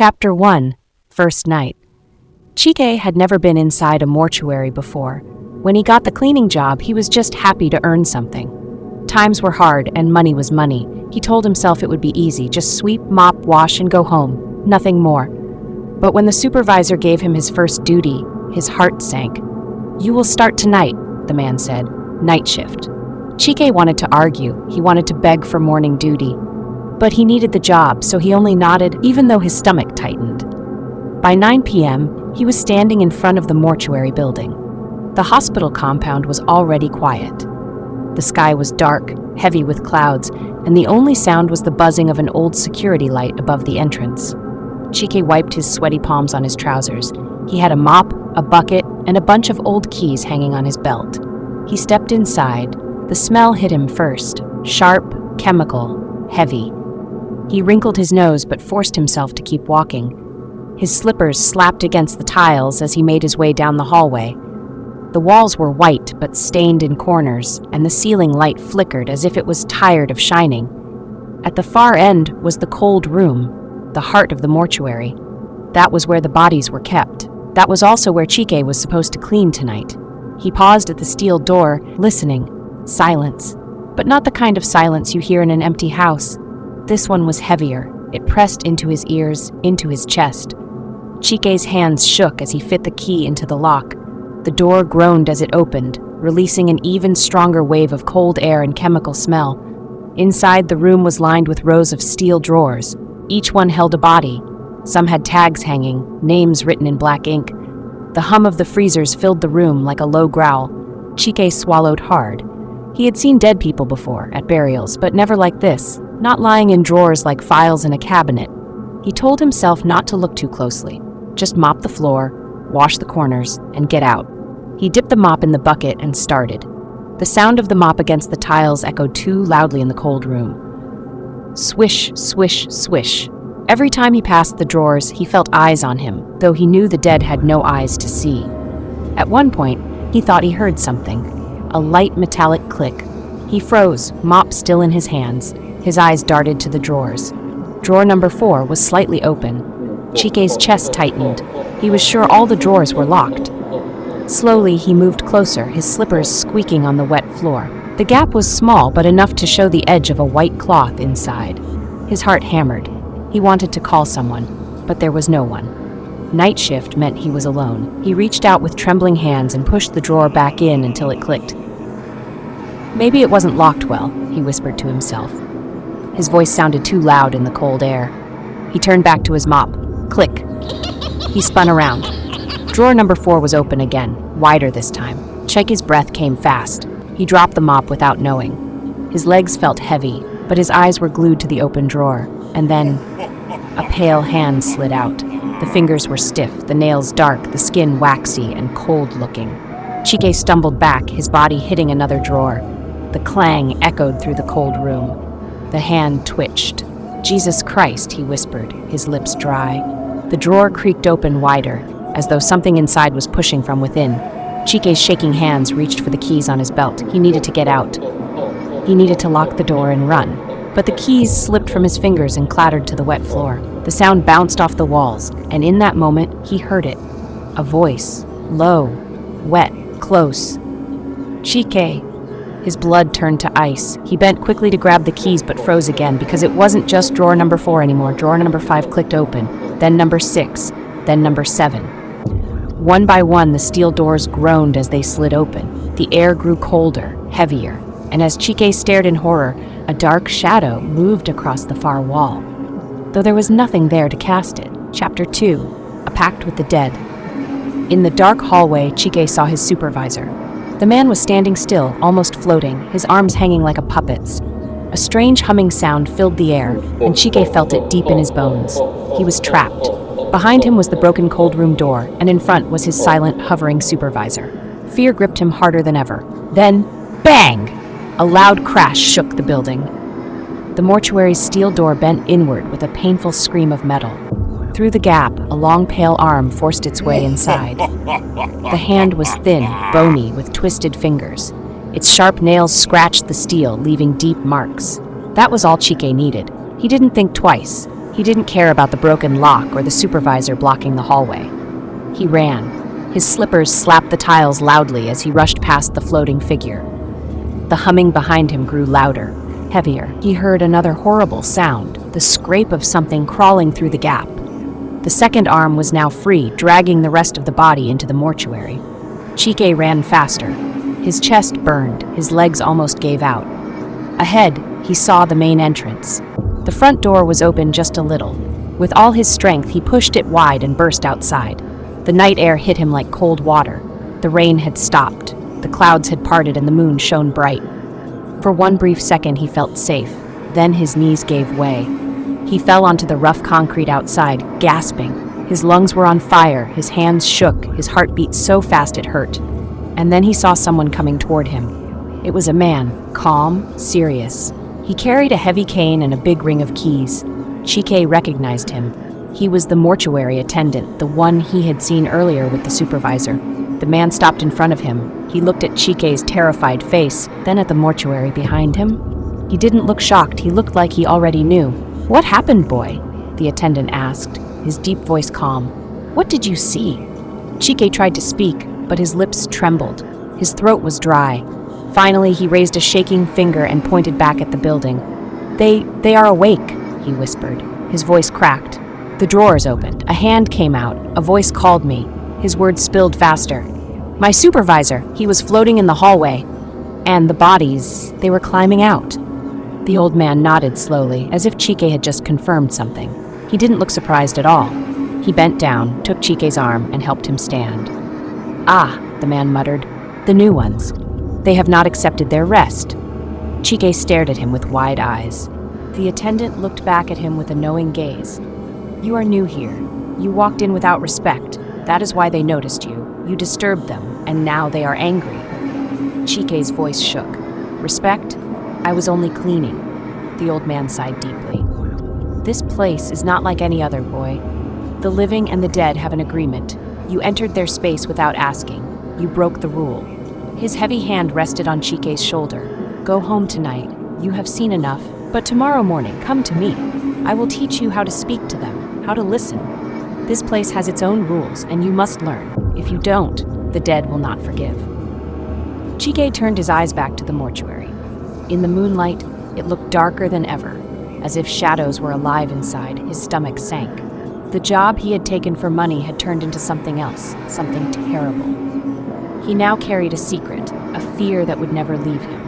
Chapter 1, First Night. Chike had never been inside a mortuary before. When he got the cleaning job, he was just happy to earn something. Times were hard and money was money. He told himself it would be easy, just sweep, mop, wash, and go home. Nothing more. But when the supervisor gave him his first duty, his heart sank. "You will start tonight," the man said. "Night shift." Chike wanted to argue. He wanted to beg for morning duty. But he needed the job, so he only nodded, even though his stomach tightened. By 9 p.m., he was standing in front of the mortuary building. The hospital compound was already quiet. The sky was dark, heavy with clouds, and the only sound was the buzzing of an old security light above the entrance. Chike wiped his sweaty palms on his trousers. He had a mop, a bucket, and a bunch of old keys hanging on his belt. He stepped inside. The smell hit him first, sharp, chemical, heavy. He wrinkled his nose but forced himself to keep walking. His slippers slapped against the tiles as he made his way down the hallway. The walls were white but stained in corners, and the ceiling light flickered as if it was tired of shining. At the far end was the cold room, the heart of the mortuary. That was where the bodies were kept. That was also where Chike was supposed to clean tonight. He paused at the steel door, listening. Silence. But not the kind of silence you hear in an empty house. This one was heavier. It pressed into his ears, into his chest. Chike's hands shook as he fit the key into the lock. The door groaned as it opened, releasing an even stronger wave of cold air and chemical smell. Inside, the room was lined with rows of steel drawers. Each one held a body. Some had tags hanging, names written in black ink. The hum of the freezers filled the room like a low growl. Chike swallowed hard. He had seen dead people before, at burials, but never like this, not lying in drawers like files in a cabinet. He told himself not to look too closely. Just mop the floor, wash the corners, and get out. He dipped the mop in the bucket and started. The sound of the mop against the tiles echoed too loudly in the cold room. Swish, swish, swish. Every time he passed the drawers, he felt eyes on him, though he knew the dead had no eyes to see. At one point, he thought he heard something. A light metallic click. He froze, mop still in his hands. His eyes darted to the drawers. Drawer number 4 was slightly open. Chike's chest tightened. He was sure all the drawers were locked. Slowly, he moved closer, his slippers squeaking on the wet floor. The gap was small, but enough to show the edge of a white cloth inside. His heart hammered. He wanted to call someone, but there was no one. Night shift meant he was alone. He reached out with trembling hands and pushed the drawer back in until it clicked. Maybe it wasn't locked well, he whispered to himself. His voice sounded too loud in the cold air. He turned back to his mop. Click. He spun around. Drawer number 4 was open again, wider this time. Chike's breath came fast. He dropped the mop without knowing. His legs felt heavy, but his eyes were glued to the open drawer. And then, a pale hand slid out. The fingers were stiff, the nails dark, the skin waxy and cold-looking. Chike stumbled back, his body hitting another drawer. The clang echoed through the cold room. The hand twitched. "Jesus Christ," he whispered, his lips dry. The drawer creaked open wider, as though something inside was pushing from within. Chike's shaking hands reached for the keys on his belt. He needed to get out. He needed to lock the door and run. But the keys slipped from his fingers and clattered to the wet floor. The sound bounced off the walls, and in that moment, he heard it. A voice. Low. Wet. Close. "Chike." His blood turned to ice. He bent quickly to grab the keys but froze again because it wasn't just drawer number 4 anymore. Drawer number 5 clicked open, then number 6, then number 7. One by one, the steel doors groaned as they slid open. The air grew colder, heavier, and as Chike stared in horror, a dark shadow moved across the far wall. Though there was nothing there to cast it. Chapter 2, A Pact with the Dead. In the dark hallway, Chike saw his supervisor. The man was standing still, almost floating, his arms hanging like a puppet's. A strange humming sound filled the air, and Chike felt it deep in his bones. He was trapped. Behind him was the broken cold room door, and in front was his silent, hovering supervisor. Fear gripped him harder than ever. Then, bang! A loud crash shook the building. The mortuary's steel door bent inward with a painful scream of metal. Through the gap, a long pale arm forced its way inside. The hand was thin, bony, with twisted fingers. Its sharp nails scratched the steel, leaving deep marks. That was all Chike needed. He didn't think twice. He didn't care about the broken lock or the supervisor blocking the hallway. He ran. His slippers slapped the tiles loudly as he rushed past the floating figure. The humming behind him grew louder, heavier. He heard another horrible sound, the scrape of something crawling through the gap. The second arm was now free, dragging the rest of the body into the mortuary. Chike ran faster. His chest burned, his legs almost gave out. Ahead, he saw the main entrance. The front door was open just a little. With all his strength, he pushed it wide and burst outside. The night air hit him like cold water. The rain had stopped. The clouds had parted and the moon shone bright. For one brief second, he felt safe. Then his knees gave way. He fell onto the rough concrete outside, gasping. His lungs were on fire, his hands shook, his heart beat so fast it hurt. And then he saw someone coming toward him. It was a man, calm, serious. He carried a heavy cane and a big ring of keys. Chike recognized him. He was the mortuary attendant, the one he had seen earlier with the supervisor. The man stopped in front of him. He looked at Chike's terrified face, then at the mortuary behind him. He didn't look shocked, he looked like he already knew. "What happened, boy?" the attendant asked, his deep voice calm. "What did you see?" Chike tried to speak, but his lips trembled. His throat was dry. Finally, he raised a shaking finger and pointed back at the building. They are awake," he whispered. His voice cracked. The drawers opened. A hand came out. A voice called me. His words spilled faster. "My supervisor, he was floating in the hallway. And the bodies, they were climbing out." The old man nodded slowly, as if Chike had just confirmed something. He didn't look surprised at all. He bent down, took Chike's arm, and helped him stand. "Ah," the man muttered, "the new ones. They have not accepted their rest." Chike stared at him with wide eyes. The attendant looked back at him with a knowing gaze. "You are new here. You walked in without respect. That is why they noticed you. You disturbed them, and now they are angry." Chike's voice shook. "Respect? I was only cleaning." The old man sighed deeply. "This place is not like any other, boy. The living and the dead have an agreement. You entered their space without asking. You broke the rule." His heavy hand rested on Chike's shoulder. "Go home tonight. You have seen enough. But tomorrow morning, come to me. I will teach you how to speak to them, how to listen. This place has its own rules, and you must learn. If you don't, the dead will not forgive." Chike turned his eyes back to the mortuary. In the moonlight, it looked darker than ever. As if shadows were alive inside, his stomach sank. The job he had taken for money had turned into something else, something terrible. He now carried a secret, a fear that would never leave him.